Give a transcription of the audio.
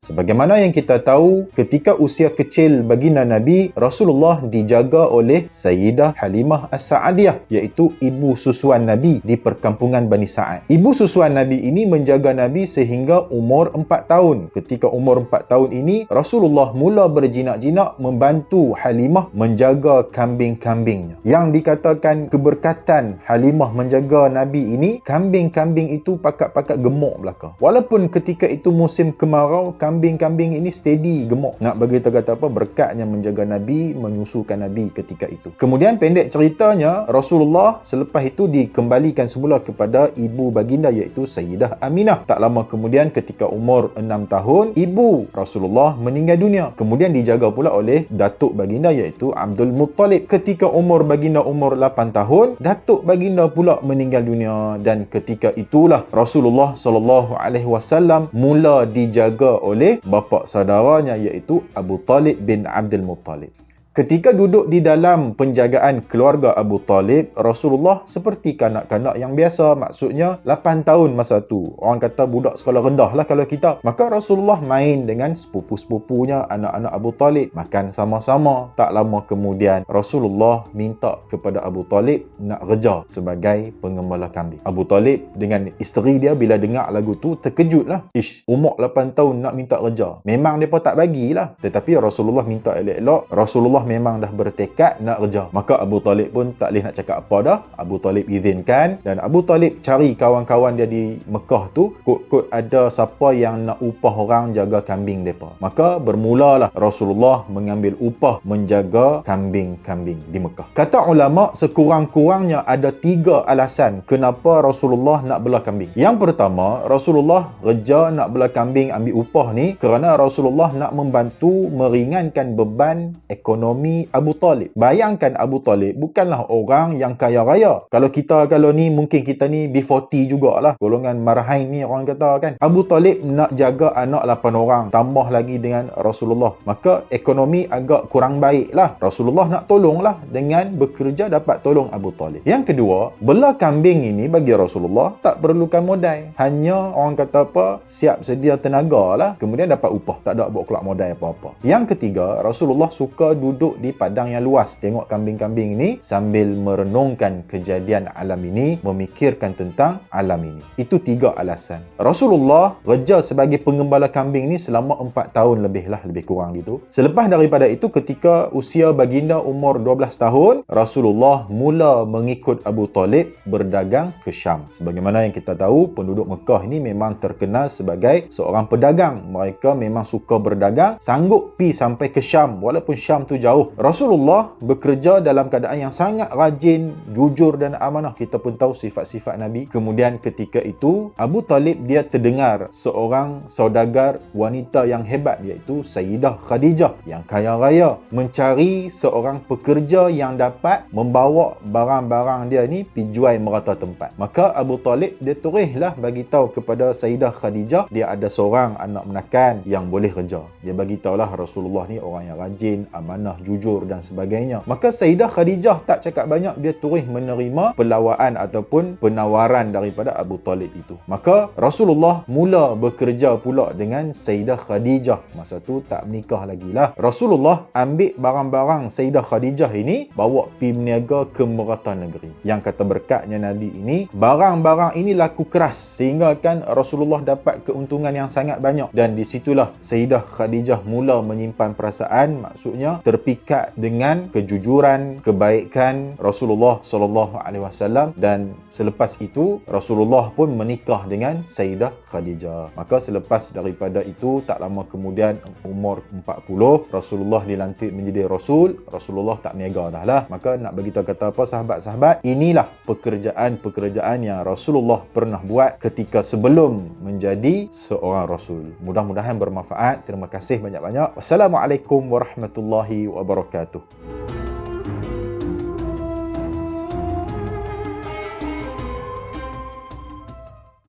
Sebagaimana yang kita tahu, ketika usia kecil baginda Nabi, Rasulullah dijaga oleh Sayyidah Halimah As-Sa'adiyah, iaitu ibu susuan Nabi di perkampungan Bani Sa'ad. Ibu susuan Nabi ini menjaga Nabi sehingga umur 4 tahun. Ketika umur 4 tahun ini, Rasulullah mula berjinak-jinak membantu Halimah menjaga kambing-kambingnya. Yang dikatakan keberkatan Halimah menjaga Nabi ini, kambing-kambing itu pakat-pakat gemuk belaka. Walaupun ketika itu musim kemarau, kambing-kambing ini steady gemuk. Nak bagi kata apa, berkatnya menjaga Nabi, menyusukan Nabi ketika itu. Kemudian pendek ceritanya, Rasulullah selepas itu dikembalikan semula kepada ibu baginda, iaitu Sayyidah Aminah. Tak lama kemudian ketika umur 6 tahun, ibu Rasulullah meninggal dunia. Kemudian dijaga pula oleh datuk baginda, iaitu Abdul Muttalib. Ketika umur baginda umur 8 tahun, datuk baginda pula meninggal dunia, dan ketika itulah Rasulullah SAW mula dijaga oleh bapa saudaranya, iaitu Abu Talib bin Abdul Muttalib. Ketika duduk di dalam penjagaan keluarga Abu Talib, Rasulullah seperti kanak-kanak yang biasa, maksudnya 8 tahun masa tu. Orang kata budak sekolah rendah lah kalau kita. Maka Rasulullah main dengan sepupu-sepupunya, anak-anak Abu Talib, makan sama-sama. Tak lama kemudian, Rasulullah minta kepada Abu Talib nak kerja sebagai pengembala kambing. Abu Talib dengan isteri dia bila dengar lagu tu terkejut lah. Umur 8 tahun nak minta kerja. Memang mereka tak bagilah. Tetapi Rasulullah minta elok-elok. Rasulullah memang dah bertekad nak kerja. Maka Abu Talib pun tak boleh nak cakap apa dah. Abu Talib izinkan, dan Abu Talib cari kawan-kawan dia di Mekah tu, kod-kod ada siapa yang nak upah orang jaga kambing mereka. Maka bermulalah Rasulullah mengambil upah menjaga kambing-kambing di Mekah. Kata ulama, sekurang-kurangnya ada 3 alasan kenapa Rasulullah nak bela kambing. Yang pertama, Rasulullah kerja nak bela kambing ambil upah ni kerana Rasulullah nak membantu meringankan beban ekonomi Abu Talib. Bayangkan Abu Talib bukanlah orang yang kaya raya. Kalau ni mungkin kita ni B40 jugalah. Golongan marahain ni orang kata kan. Abu Talib nak jaga anak 8 orang. Tambah lagi dengan Rasulullah. Maka ekonomi agak kurang baik lah. Rasulullah nak tolong lah. Dengan bekerja dapat tolong Abu Talib. Yang kedua, bela kambing ini bagi Rasulullah tak perlukan modal. Hanya orang kata apa, siap sedia tenaga lah. Kemudian dapat upah. Tak ada buat kelak modal apa-apa. Yang ketiga, Rasulullah suka duduk di padang yang luas, tengok kambing-kambing ini sambil merenungkan kejadian alam ini, memikirkan tentang alam ini. Itu 3 alasan. Rasulullah kerja sebagai pengembala kambing ni selama 4 tahun lebih lah, lebih kurang gitu. Selepas daripada itu, ketika usia baginda umur 12 tahun, Rasulullah mula mengikut Abu Talib berdagang ke Syam. Sebagaimana yang kita tahu, penduduk Mekah ini memang terkenal sebagai seorang pedagang. Mereka memang suka berdagang, sanggup pi sampai ke Syam, walaupun Syam tu jauh. Rasulullah bekerja dalam keadaan yang sangat rajin, jujur dan amanah. Kita pun tahu sifat-sifat Nabi. Kemudian ketika itu, Abu Talib dia terdengar seorang saudagar wanita yang hebat, iaitu Sayyidah Khadijah yang kaya raya, mencari seorang pekerja yang dapat membawa barang-barang dia ni pergi jual merata tempat. Maka Abu Talib dia tulislah bagi tahu kepada Sayyidah Khadijah dia ada seorang anak menakan yang boleh kerja. Dia bagi tahulah Rasulullah ni orang yang rajin, amanah, jujur dan sebagainya. Maka Sayyidah Khadijah tak cakap banyak, dia terus menerima pelawaan ataupun penawaran daripada Abu Talib itu. Maka Rasulullah mula bekerja pula dengan Sayyidah Khadijah. Masa tu tak menikah lagi lah. Rasulullah ambil barang-barang Sayyidah Khadijah ini, bawa pergi berniaga ke merata negeri. Yang kata berkatnya Nabi ini, barang-barang ini laku keras sehingga kan Rasulullah dapat keuntungan yang sangat banyak. Dan di situlah Sayyidah Khadijah mula menyimpan perasaan, maksudnya terpikat dengan kejujuran, kebaikan Rasulullah SAW, dan selepas itu Rasulullah pun menikah dengan Sayyidah Khadijah. Maka selepas daripada itu, tak lama kemudian umur 40, Rasulullah dilantik menjadi Rasul. Rasulullah tak niaga dah lah. Maka nak bagi tahu kata apa sahabat-sahabat, inilah pekerjaan-pekerjaan yang Rasulullah pernah buat ketika sebelum menjadi seorang Rasul. Mudah-mudahan bermanfaat. Terima kasih banyak-banyak. Wassalamualaikum warahmatullahi wabarakatuh.